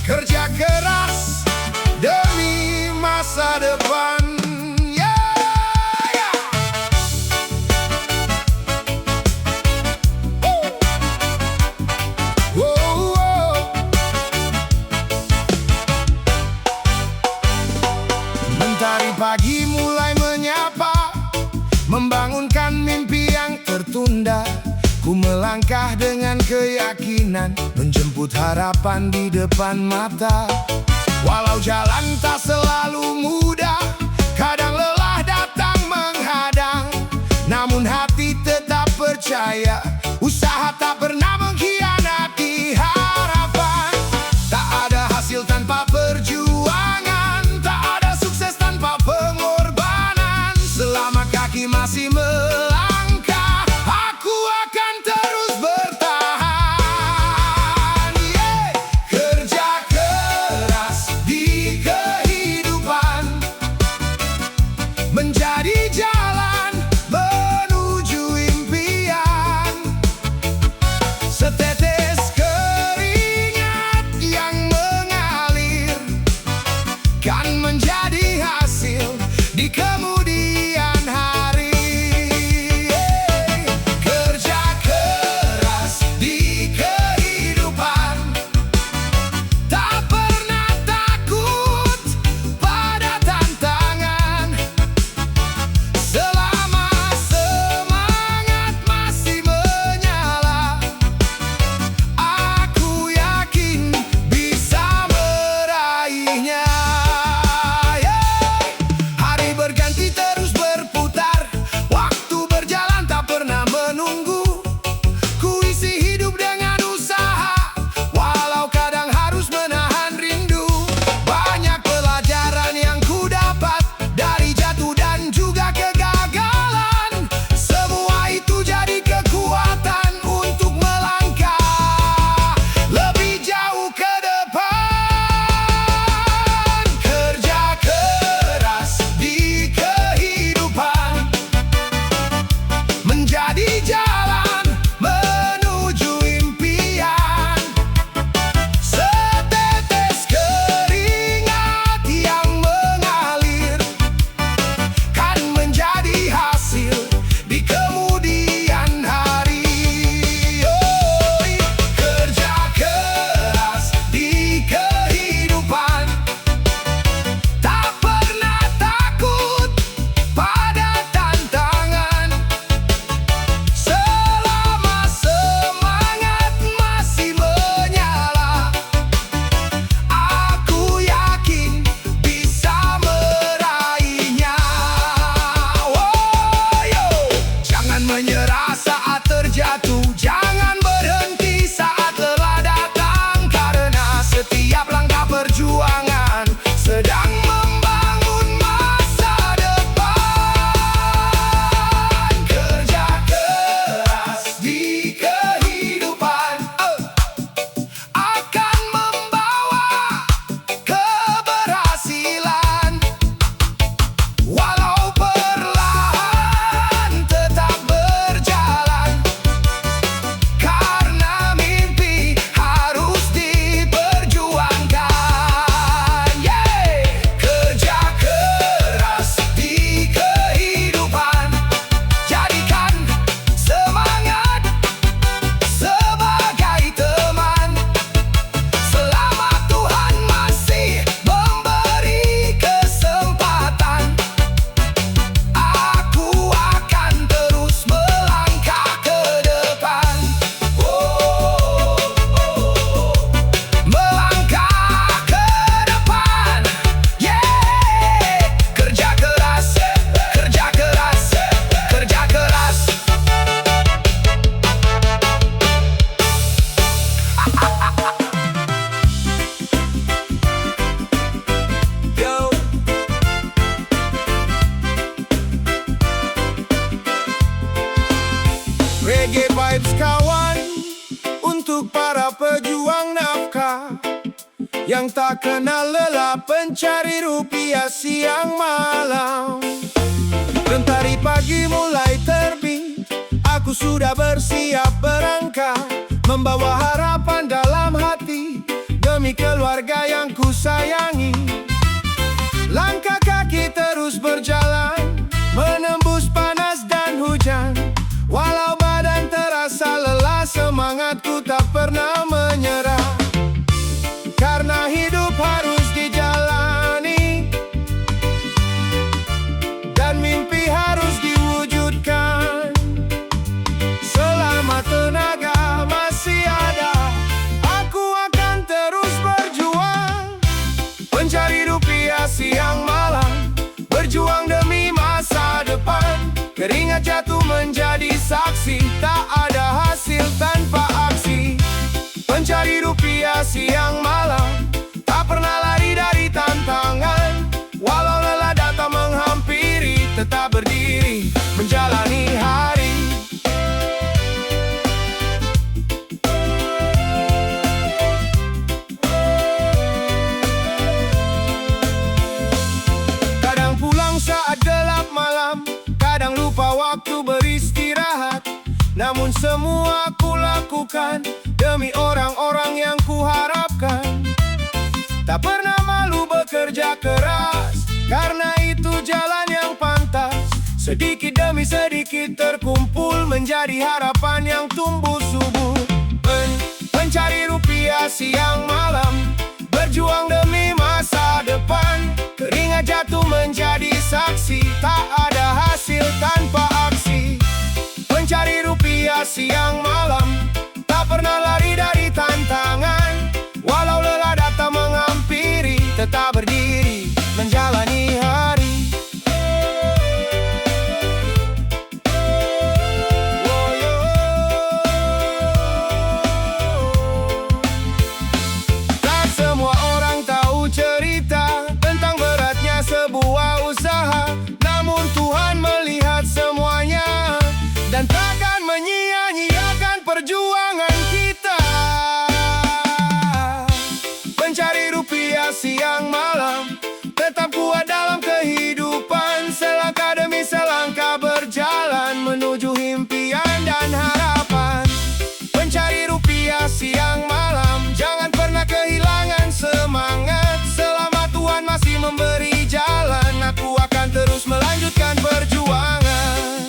Kerja keras demi masa depan. Mentari pagi mulai menyapa, membangunkan mimpi yang tertunda. Ku melangkah dengan keyakinan, menjemput harapan di depan mata. Walau jalan tak selalu mudah, kadang lelah datang menghadang, namun hati tetap percaya, usaha tak pernah mengkhianati harapan. Tak ada hasil tanpa perjuangan, tak ada sukses tanpa pengorbanan. Selama kaki masih melangkah, aku akan terus bertahan. Kerja keras di kehidupan menjadi jalan menuju impian. Setetes keringat yang mengalir kan menjadi hasil di kemudian hari. Kerja keras di kehidupan, tak pernah takut pada tantangan. Selama semangat masih menyala, aku yakin bisa meraihnya. Hari berganti terus berputar, waktu berjalan tak pernah menunggu. Ku isi hidup dengan usaha, walau kadang harus menahan rindu. Banyak pelajaran yang ku dapat dari jatuh dan juga kegagalan. Semua itu jadi kekuatan untuk melangkah lebih jauh ke depan. Kerja keras di kehidupan menjadi jalan menuju impian. Setetes keringat yang mengalir kan menjadi hasil di kemudian hari. Kerja keras di kehidupan, tak pernah takut pada tantangan. Selama semangat masih menyala, aku yakin bisa meraihnya. Jangan menyerah saat terjatuh, jangan berhenti saat lelah datang, karena setiap langkah perjuangan sedang membangun masa depan. Kerja keras di kehidupan akan membawa keberhasilan. Walau perlahan tetap berjalan, karena mimpi harus diperjuangkan. Kerja keras di kehidupan, jadikan semangat sebagai teman. Selama Tuhan masih memberi kesempatan, aku akan terus melangkah ke depan. Melangkah ke depan. Kerja keras, kerja keras, kerja keras. Yo. Reggae vibes kawan, untuk para pejuang nafkah yang tak kenal lelah pencari rupiah siang malam. Mentari pagi mulai terbit, aku sudah bersiap berangkat, membawa harapan dalam hati. demi keluarga yang ku sayangi. Langkah kaki terus berjalan, menembus panas dan hujan. Walau badan terasa lelah, semangatku tak pernah menyerah. Karena hidup harus dijalani, dan mimpi harus diwujudkan. Selama tenaga masih ada, aku akan terus berjuang. Mencari rupiah siang malam, berjuang demi masa depan. Keringat jatuh menjadi saksi, tak ada hasil tanpa aksi. Mencari rupiah siang malam, tak pernah lari dari tantangan. Walau lelah datang menghampiri, tetap berdiri, menjalani hari. Kadang pulang saat gelap malam, kadang lupa waktu beristirahat. Namun semua ku lakukan demi orang-orang yang ku harapkan. Tak pernah malu bekerja keras, karena itu jalan yang pantas. Sedikit demi sedikit terkumpul, menjadi harapan yang tumbuh subur. Mencari rupiah siang malam, berjuang demi masa depan. Keringat jatuh menjadi saksi, tak ada hasil tanpa aksi. Mencari rupiah siang malam, tak pernah lari dari tantangan. Walau lelah datang menghampiri, tetap berdiri, menjalani hari. Tak semua orang tahu cerita tentang beratnya sebuah usaha, namun Tuhan melihat semuanya dan takkan menyia-nyiakan perjuangan kita. Mencari rupiah siang malam, tetap kuat dalam kehidupan. Selangkah demi selangkah berjalan, menuju impian dan harapan. Mencari rupiah siang malam, jangan pernah kehilangan semangat. Selama Tuhan masih memberi jalan, aku akan terus melanjutkan perjuangan.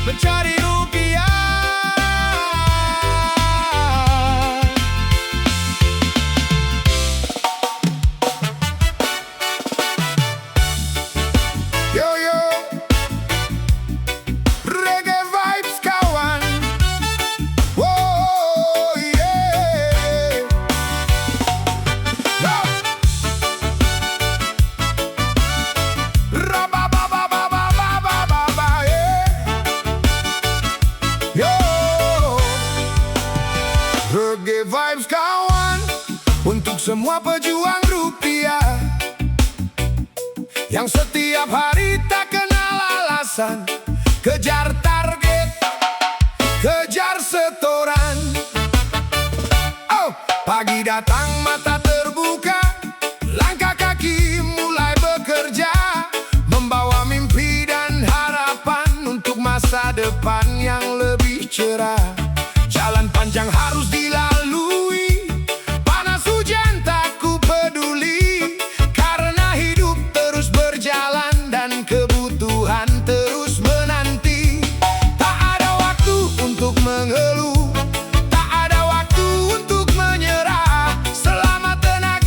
Mencari rupiah. Yo yo, reggae vibes kawan. Oh yeah. Go. Rababababababababa, yeah. Yo, reggae vibes kawan, untuk semua pejuang rupiah yang setiap hari tak kenal alasan. Kejar target, kejar setoran. Oh, pagi datang mata terbuka, langkah kaki mulai bekerja, membawa mimpi dan harapan untuk masa depan yang lebih cerah. Jalan panjang harus dilalui, panas hujan tak ku peduli. Karena hidup terus berjalan dan kebutuhan terus menanti. Tak ada waktu untuk mengeluh, tak ada waktu untuk menyerah. Selama tenaga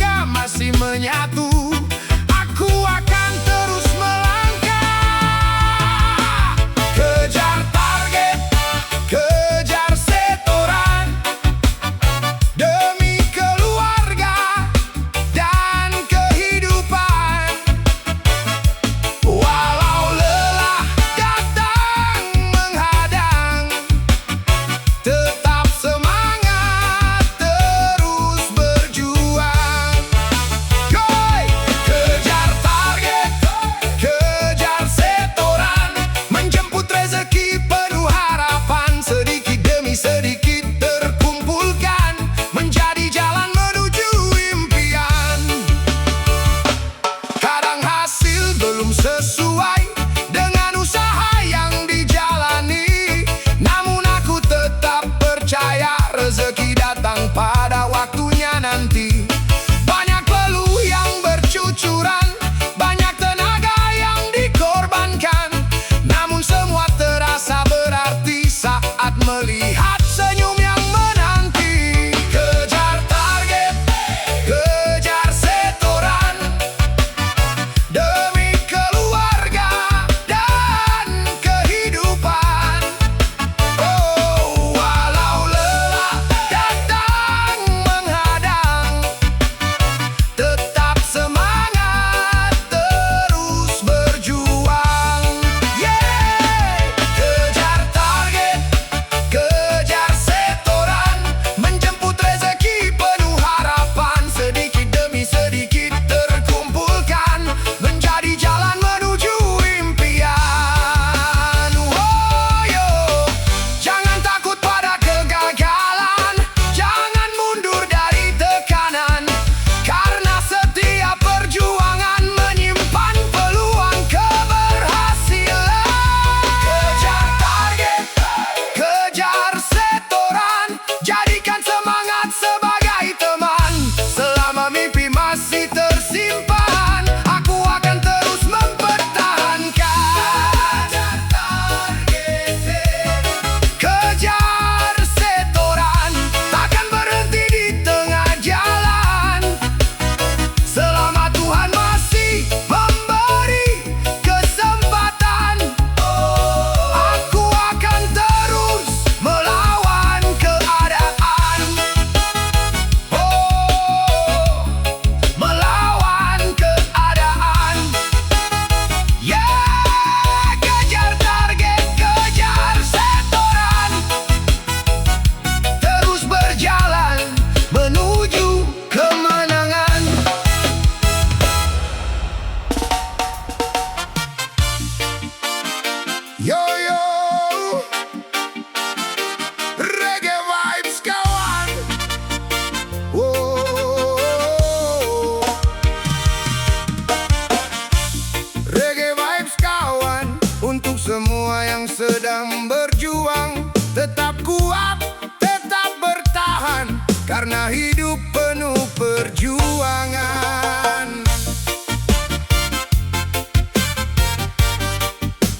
karena hidup penuh perjuangan.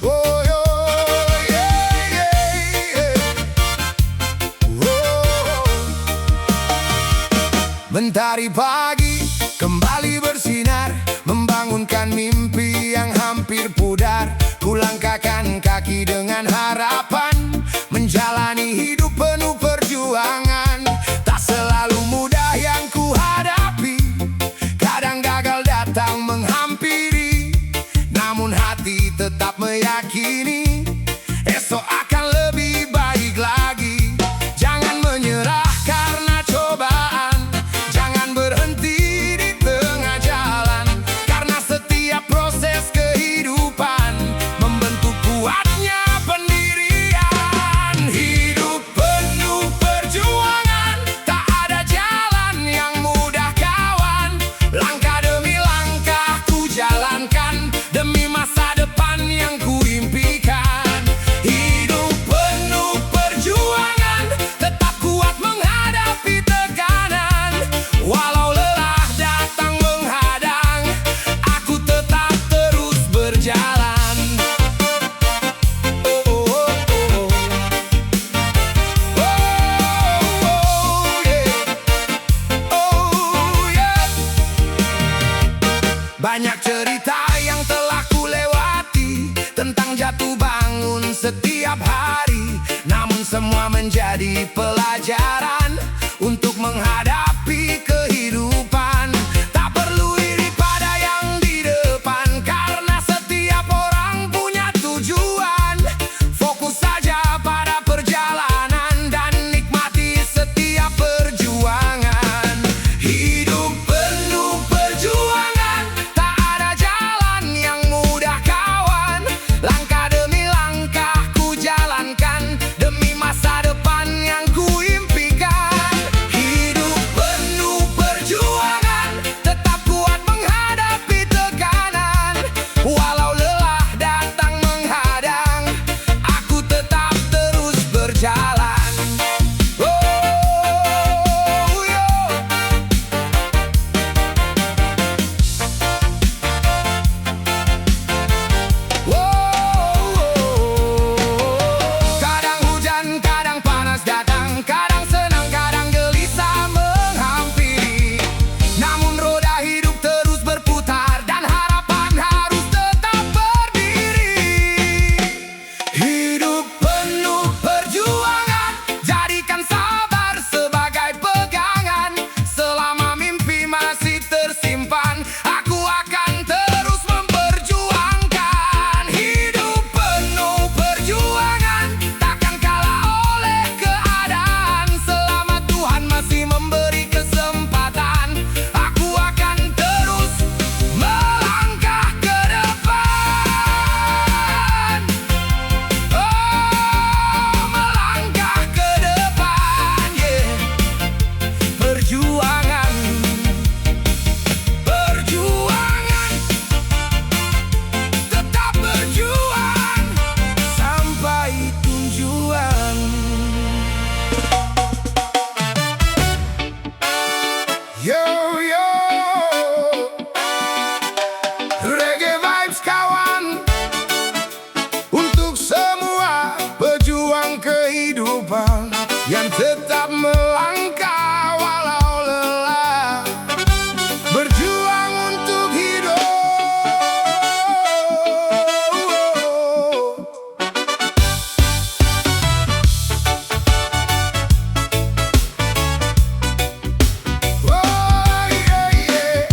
Oh, yeah, yeah, yeah. Oh. Mentari pagi kembali bersinar, membangunkan mimpi yang hampir pudar. Kulangkahkan kaki dengan harapan, menjalani hidup penuh perjuangan. Tak selalu mudah yang ku hadapi, kadang gagal datang menghampiri. Namun hati tetap meyakini, esok akan lebih baik lagi. Jangan menyerah karena cobaan, jangan berhenti di tengah jalan. Karena setiap proses kehidupan membentuk kuatnya pendirian. Hidup penuh perjuangan, tak ada jalan yang mudah kawan. Langkah demi langkah ku jalankan, demi masa depan yang ku impikan. Hidup penuh perjuangan, tetap kuat menghadapi tekanan. Walau lelah datang menghadang, aku tetap terus berjalan. Oh, oh, oh, oh. Oh, yeah. Oh, yeah. Banyak cerita yang telah ku lewati tentang jatuh bangun setiap hari. Namun semua menjadi pelajaran untuk menghadapi kehidupan. Tak perlu iri pada yang di depan, karena setiap orang punya tujuan. Fokus saja pada perjalanan dan nikmati setiap perjuangan. Hidup penuh perjuangan, tak ada jalan yang mudah kawan. Langkah demi langkah ku jalankan, demi masa depan yang ku impikan. Hidup penuh perjuangan, tetap kuat menghadapi tekanan. Walau lelah datang menghadang, aku tetap terus berjalan. Oh, yo. Kadang hujan, kadang panas datang, kadang senang, kadang gelisah menghampiri. Namun roda hidup terus berputar dan harapan harus tetap berdiri. Hidup penuh perjuangan, jadikan sabar sebagai pegangan. Selama mimpi masih tersimpan, aku akan terus memperjuangkan. Hidup penuh perjuangan, takkan kalah oleh keadaan. Selama Tuhan masih memberi kesempatan, aku akan terus melangkah ke depan. Oh, melangkah ke depan, yeah. Perjuangan, perjuangan, tetap berjuang sampai tujuan. Yo, yo, reggae vibes kawan, untuk semua pejuang kehidupan yang tetap melangkah walau lelah, berjuang untuk hidup. Oh, yeah, yeah.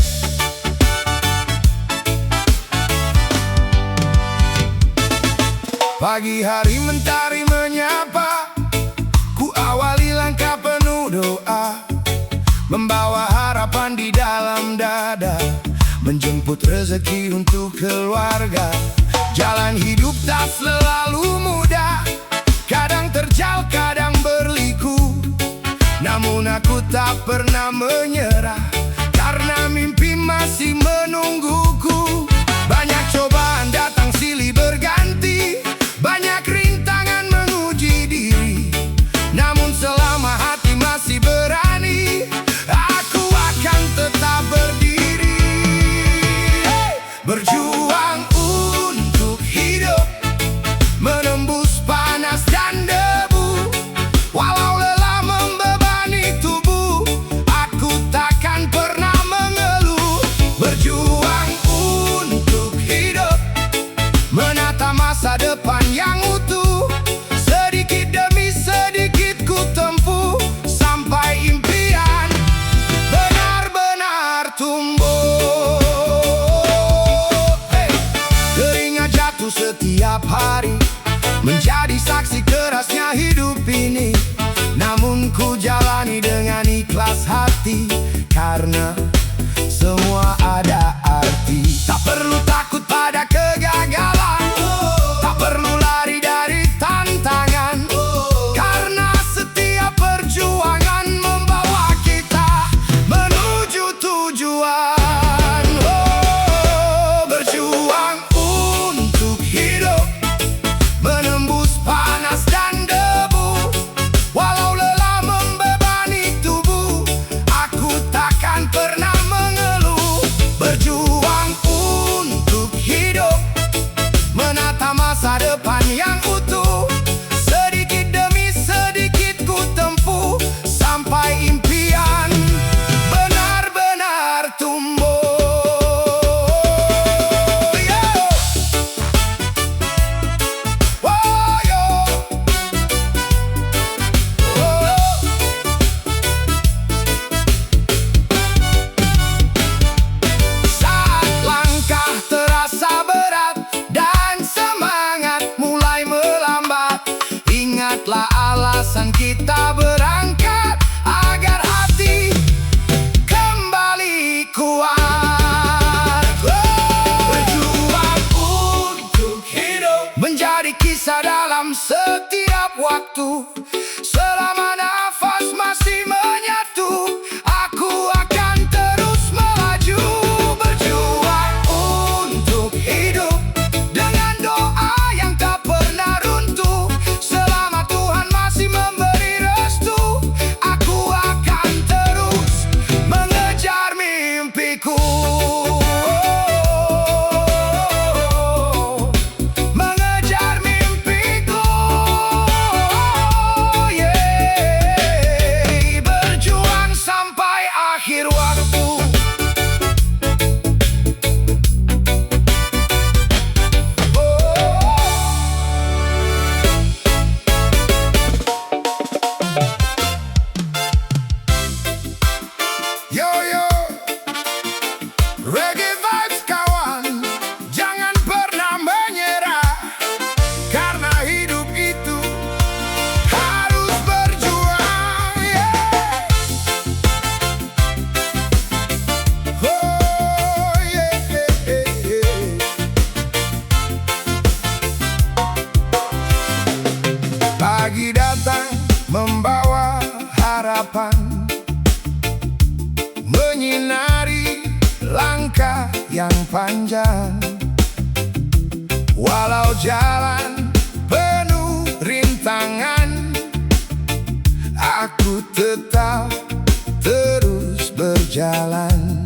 Pagi hari mentari menyapa, ku awali langkah penuh doa, membawa harapan di dalam dada, menjemput rezeki untuk keluarga. Jalan hidup tak selalu mudah, kadang terjal, kadang berliku. Namun aku tak pernah menyerah, karena mimpi masih menungguku. Banyak cobaan datang silih berganti, banyak rintangan menguji diri. Namun selama hati masih berani, setiap hari, menjadi saksi kerasnya hidup ini. Namun ku jalani dengan ikhlas hati, karena semua ada arti. Tak perlu takut pada kegagalan, tak perlu lari dari tantangan, karena setiap perjuangan membawa kita menuju tujuan. Berjuang untuk hidup, menembus panas dan debu. Walau lelah membebani tubuh, aku takkan pernah mengeluh. Berjuang untuk hidup, menata masa depan yang utuh. Sedikit demi sedikit ku tempuh, sampai impian benar-benar tumbuh. Saat langkah terasa berat dan semangat mulai melambat, ingatlah alasan kita berangkat, agar hati kembali kuat. Berjuang untuk hidup, menjadi kisah dalam setiap waktu. Selama nafas masih menyatu, aku akan terus melaju. Berjuang untuk hidup, dengan doa yang tak pernah runtuh. Selama Tuhan masih memberi restu, aku akan terus mengejar mimpiku. Mengejar mimpiku, berjuang sampai akhir waktu. Yo yo, reggae vibes kawan, jangan pernah menyerah, karena hidup itu harus berjuang. Oh yeah. Pagi datang membawa harapan, menyinari langkah yang panjang. Walau jalan penuh rintangan, aku tetap terus berjalan.